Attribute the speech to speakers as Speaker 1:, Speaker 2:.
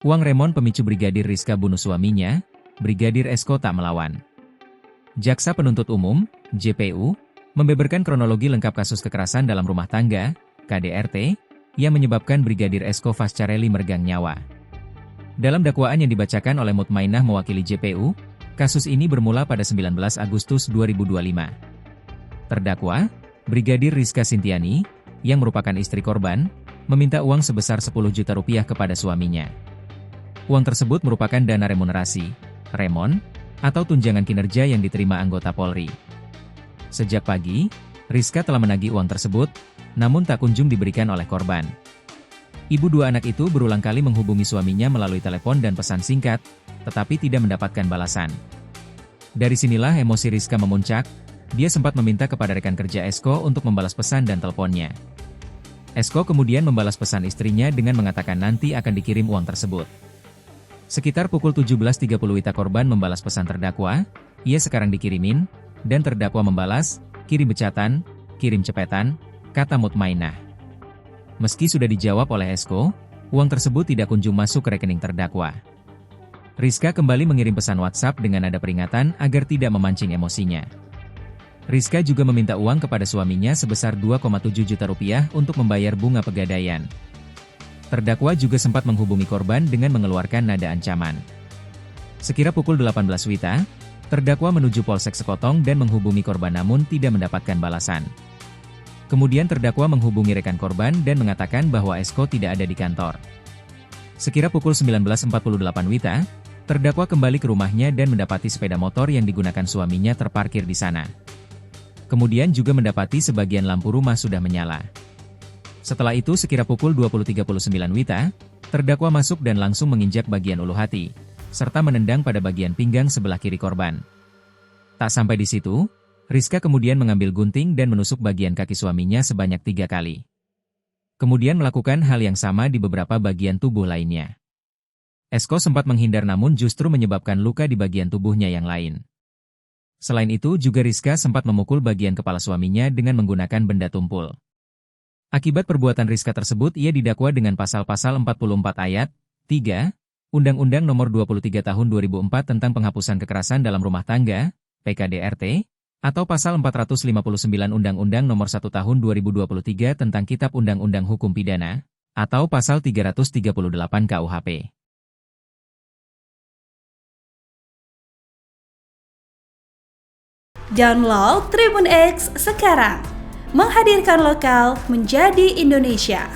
Speaker 1: Uang remon pemicu Brigadir Rizka bunuh suaminya, Brigadir Esko tak melawan. Jaksa Penuntut Umum, JPU, membeberkan kronologi lengkap kasus kekerasan dalam rumah tangga, KDRT, yang menyebabkan Brigadir Esko Fascarelli meregang nyawa. Dalam dakwaan yang dibacakan oleh Mutmainah mewakili JPU, kasus ini bermula pada 19 Agustus 2025. Terdakwa, Brigadir Rizka Sintiani, yang merupakan istri korban, meminta uang sebesar 10 juta rupiah kepada suaminya. Uang tersebut merupakan dana remunerasi, remon, atau tunjangan kinerja yang diterima anggota Polri. Sejak pagi, Rizka telah menagih uang tersebut, namun tak kunjung diberikan oleh korban. Ibu dua anak itu berulang kali menghubungi suaminya melalui telepon dan pesan singkat, tetapi tidak mendapatkan balasan. Dari sinilah emosi Rizka memuncak, dia sempat meminta kepada rekan kerja Esko untuk membalas pesan dan teleponnya. Esko kemudian membalas pesan istrinya dengan mengatakan nanti akan dikirim uang tersebut. Sekitar pukul 17.30 Wita korban membalas pesan terdakwa, ia sekarang dikirimin, dan terdakwa membalas, kirim becatan, kirim cepetan, kata Mutmainah. Meski sudah dijawab oleh Esko, uang tersebut tidak kunjung masuk ke rekening terdakwa. Rizka kembali mengirim pesan WhatsApp dengan nada peringatan agar tidak memancing emosinya. Rizka juga meminta uang kepada suaminya sebesar 2,7 juta rupiah untuk membayar bunga pegadaian. Terdakwa juga sempat menghubungi korban dengan mengeluarkan nada ancaman. Sekira pukul 18 Wita, terdakwa menuju Polsek Sekotong dan menghubungi korban namun tidak mendapatkan balasan. Kemudian terdakwa menghubungi rekan korban dan mengatakan bahwa Esko tidak ada di kantor. Sekira pukul 19.48 Wita, terdakwa kembali ke rumahnya dan mendapati sepeda motor yang digunakan suaminya terparkir di sana. Kemudian juga mendapati sebagian lampu rumah sudah menyala. Setelah itu sekira pukul 20.39 Wita, terdakwa masuk dan langsung menginjak bagian ulu hati, serta menendang pada bagian pinggang sebelah kiri korban. Tak sampai di situ, Rizka kemudian mengambil gunting dan menusuk bagian kaki suaminya sebanyak 3 kali. Kemudian melakukan hal yang sama di beberapa bagian tubuh lainnya. Esko sempat menghindar namun justru menyebabkan luka di bagian tubuhnya yang lain. Selain itu juga Rizka sempat memukul bagian kepala suaminya dengan menggunakan benda tumpul. Akibat perbuatan Rizka tersebut ia didakwa dengan pasal-pasal 44 ayat 3, Undang-Undang Nomor 23 Tahun 2004 tentang Penghapusan Kekerasan dalam Rumah Tangga, PKDRT, atau pasal 459 Undang-Undang Nomor 1 Tahun 2023 tentang Kitab Undang-Undang Hukum Pidana, atau pasal 338 KUHP.
Speaker 2: Download Tribun X sekarang, menghadirkan lokal menjadi Indonesia.